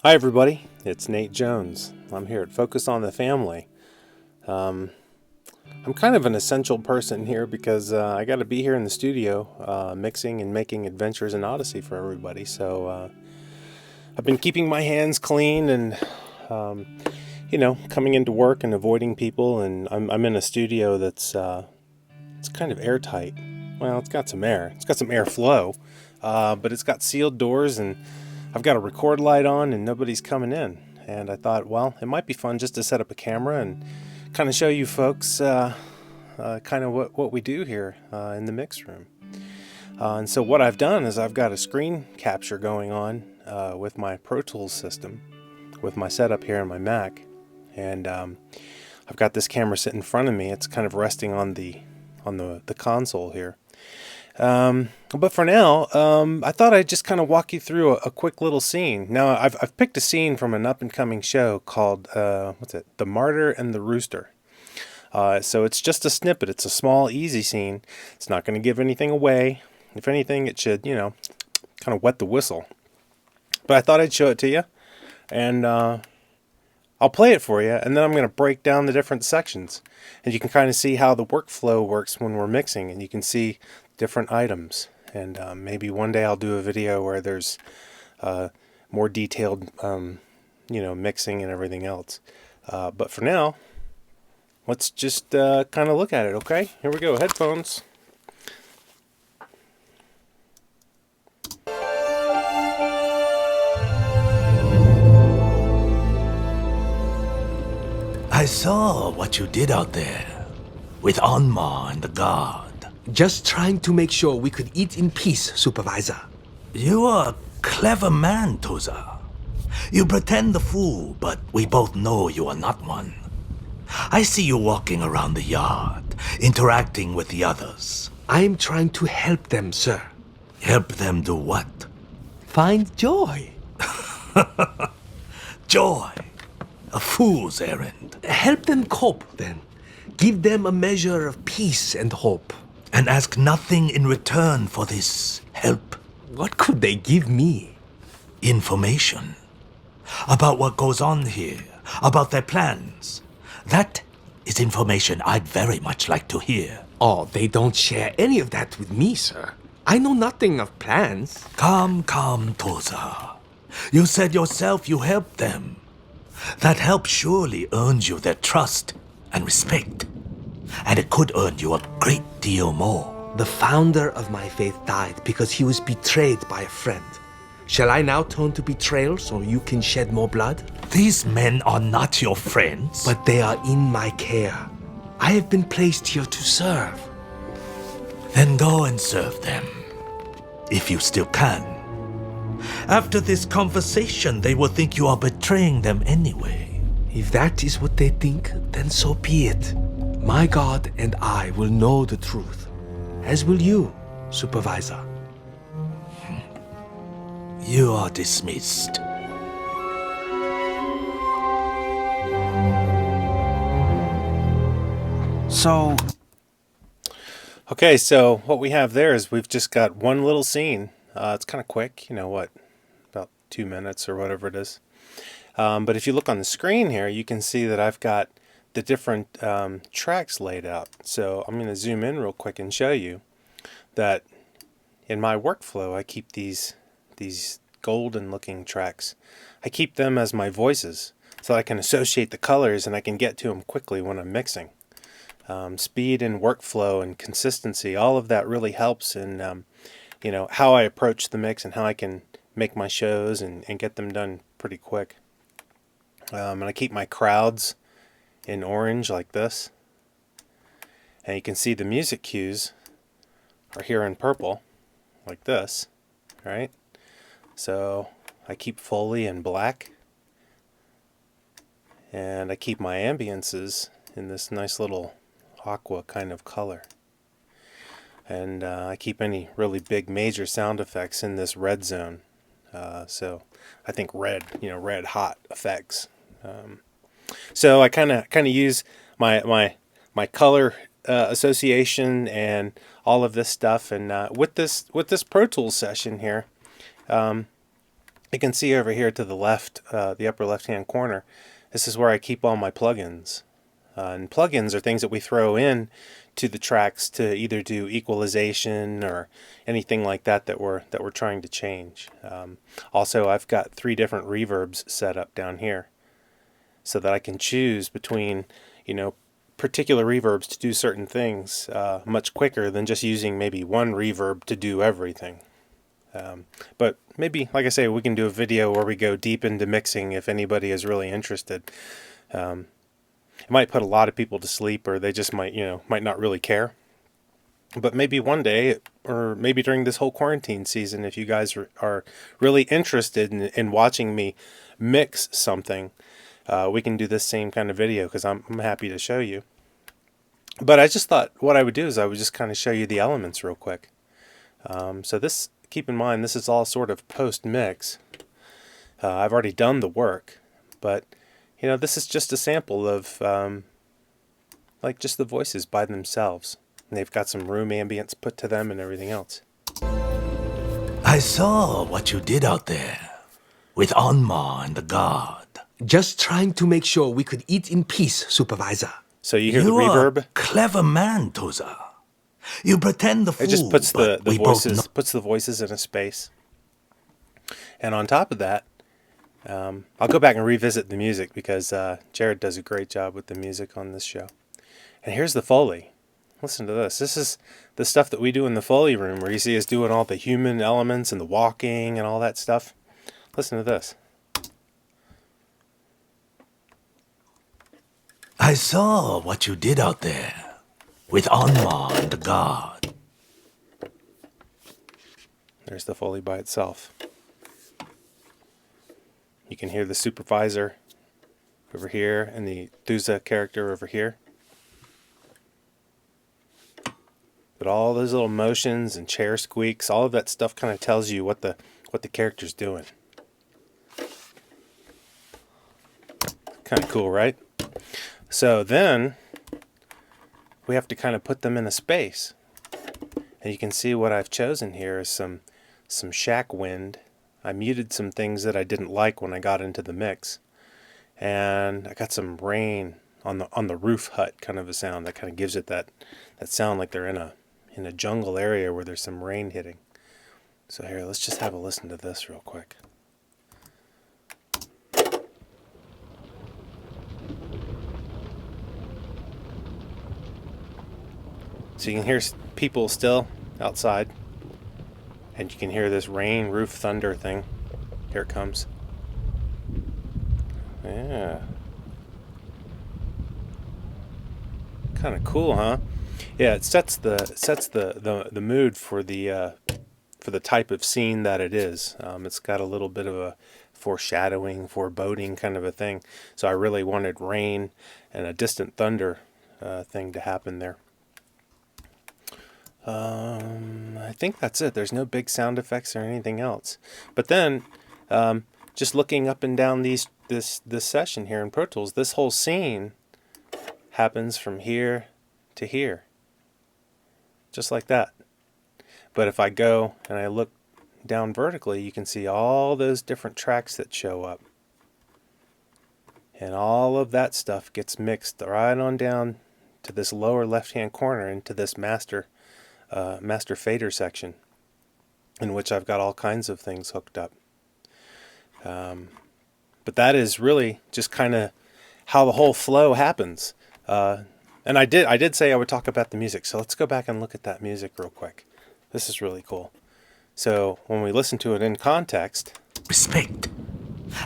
Hi everybody, it's Nate Jones. I'm here at Focus on the Family. Um, I'm kind of an essential person here because I got to be here in the studio mixing and making Adventures in Odyssey for everybody. So I've been keeping my hands clean and um, coming into work and avoiding people. And I'm in a studio that's it's kind of airtight. Well, it's got some air. It's got some airflow, but it's got sealed doors and I've got a record light on and nobody's coming in. And I thought, well, it might be fun just to set up a camera and kind of show you folks kind of what we do here in the mix room. And so what I've done is I've got a screen capture going on with my Pro Tools system, with my setup here on my Mac. And I've got this camera sitting in front of me. It's kind of resting on the console here. But for now, I thought I'd just kind of walk you through a quick little scene. Now, I've picked a scene from an up-and-coming show called, The Martyr and the Rooster. So it's just a snippet. It's a small, easy scene. It's not going to give anything away. If anything, it should, kind of wet the whistle. But I thought I'd show it to you, and I'll play it for you, and then I'm going to break down the different sections. And you can kind of see how the workflow works when we're mixing, and you can see different items. And maybe one day I'll do a video where there's more detailed, mixing and everything else. But for now, let's just kind of look at it, okay? Here we go, headphones. I saw what you did out there with Anma and the guard. Just trying to make sure we could eat in peace, Supervisor. You are a clever man, Toza. You pretend the fool, but we both know you are not one. I see you walking around the yard, interacting with the others. I'm trying to help them, sir. Help them do what? Find joy. Joy. A fool's errand. Help them cope, then. Give them a measure of peace and hope. And ask nothing in return for this help. What could they give me? Information. About what goes on here. About their plans. That is information I'd very much like to hear. Oh, they don't share any of that with me, sir. I know nothing of plans. Calm, Toza. You said yourself you helped them. That help surely earns you their trust and respect. And it could earn you a great deal more. The founder of my faith died because he was betrayed by a friend. Shall I now turn to betrayal so you can shed more blood? These men are not your friends. But they are in my care. I have been placed here to serve. Then go and serve them, if you still can. After this conversation, they will think you are betraying them anyway. If that is what they think, then so be it. My God and I will know the truth, as will you, Supervisor. You are dismissed. Okay, so what we have there is we've just got one little scene. It's kind of quick, about 2 minutes or whatever it is. But if you look on the screen here, you can see that I've got the different tracks laid out. So I'm going to zoom in real quick and show you that in my workflow, I keep these golden looking tracks. I keep them as my voices so I can associate the colors and I can get to them quickly when I'm mixing. Speed and workflow and consistency, all of that really helps in how I approach the mix and how I can make my shows and get them done pretty quick. And I keep my crowds in orange like this. And you can see the music cues are here in purple like this, right? So I keep Foley in black. And I keep my ambiences in this nice little aqua kind of color. And I keep any really big major sound effects in this red zone. So I think red hot effects. So I kind of use my color association and all of this stuff. And with this Pro Tools session here, You can see over here to the left, the upper left-hand corner, this is where I keep all my plugins. And plugins are things that we throw in to the tracks to either do equalization or anything like that that we're trying to change. Also, I've got 3 different reverbs set up down here, so that I can choose between, particular reverbs to do certain things much quicker than just using maybe one reverb to do everything. But maybe, like I say, we can do a video where we go deep into mixing if anybody is really interested. It might put a lot of people to sleep, or they just might not really care. But maybe one day, or maybe during this whole quarantine season, if you guys are really interested in watching me mix something, we can do this same kind of video, because I'm happy to show you. But I just thought what I would do is I would just kind of show you the elements real quick. So this, keep in mind, this is all sort of post-mix. I've already done the work, but this is just a sample of like just the voices by themselves. And they've got some room ambience put to them and everything else. I saw what you did out there with Anma and the guard. Just trying to make sure we could eat in peace, Supervisor. So you hear the You are reverb? a clever man, Toza. You pretend the fool, It just puts the but we both know. voices in a space. And on top of that, I'll go back and revisit the music, because Jared does a great job with the music on this show. And here's the Foley. Listen to this. This is the stuff that we do in the Foley room, where you see us doing all the human elements and the walking and all that stuff. Listen to this. I saw what you did out there with Anma and the guard. There's the Foley by itself. You can hear the supervisor over here and the Thuza character over here. But all those little motions and chair squeaks, all of that stuff kind of tells you what the character's doing. Kind of cool, right? So then we have to kind of put them in a space. And you can see what I've chosen here is some shack wind. I muted some things that I didn't like when I got into the mix. And I got some rain on the roof hut, kind of a sound that kind of gives it that sound like they're in a jungle area where there's some rain hitting. So here, let's just have a listen to this real quick. So you can hear people still outside, and you can hear this rain, roof, thunder thing. Here it comes. Yeah. Kind of cool, huh? Yeah, it sets the mood for the type of scene that it is. It's got a little bit of a foreshadowing, foreboding kind of a thing. So I really wanted rain and a distant thunder thing to happen there. I think that's it. There's no big sound effects or anything else. But then, just looking up and down this session here in Pro Tools, this whole scene happens from here to here, just like that. But if I go and I look down vertically, you can see all those different tracks that show up, and all of that stuff gets mixed right on down to this lower left-hand corner into this master fader section, in which I've got all kinds of things hooked up. But that is really just kind of how the whole flow happens. And I did say I would talk about the music, so let's go back and look at that music real quick. This is really cool. So when we listen to it in context, Respect.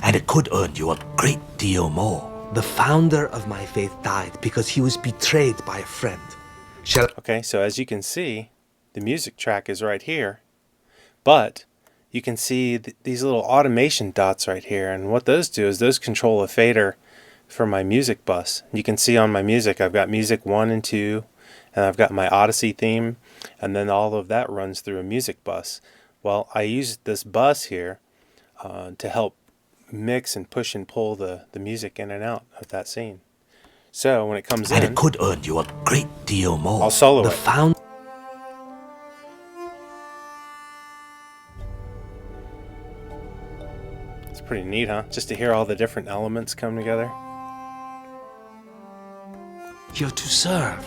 And it could earn you a great deal more. The founder of my faith died because he was betrayed by a friend. okay, so as you can see, the music track is right here, but you can see these little automation dots right here, and what those do is those control a fader for my music bus. You can see on my music I've got music 1 and 2, and I've got my Odyssey theme, and then all of that runs through a music bus. Well, I used this bus here to help mix and push and pull the music in and out of that scene. So when it comes And in, it could earn you a great deal more. I'll solo The it. founder. pretty neat, huh? Just to hear all the different elements come together. You're to serve.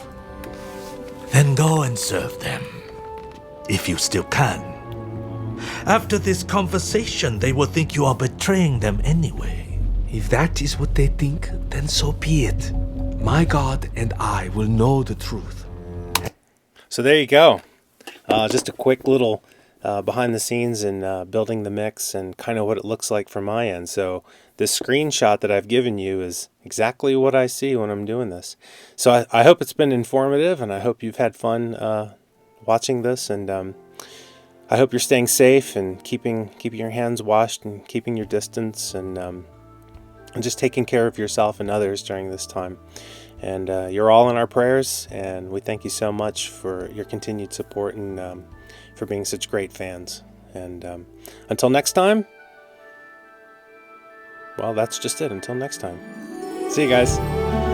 Then go and serve them, if you still can. After this conversation, they will think you are betraying them anyway. If that is what they think, then so be it. My God and I will know the truth. So there you go. Just a quick little behind the scenes and building the mix and kind of what it looks like from my end. So this screenshot that I've given you is exactly what I see when I'm doing this. So I hope it's been informative, and I hope you've had fun watching this, and I hope you're staying safe and keeping your hands washed and keeping your distance, and just taking care of yourself and others during this time. And you're all in our prayers, and we thank you so much for your continued support and for being such great fans. And until next time, well, that's just it. Until next time. See you guys.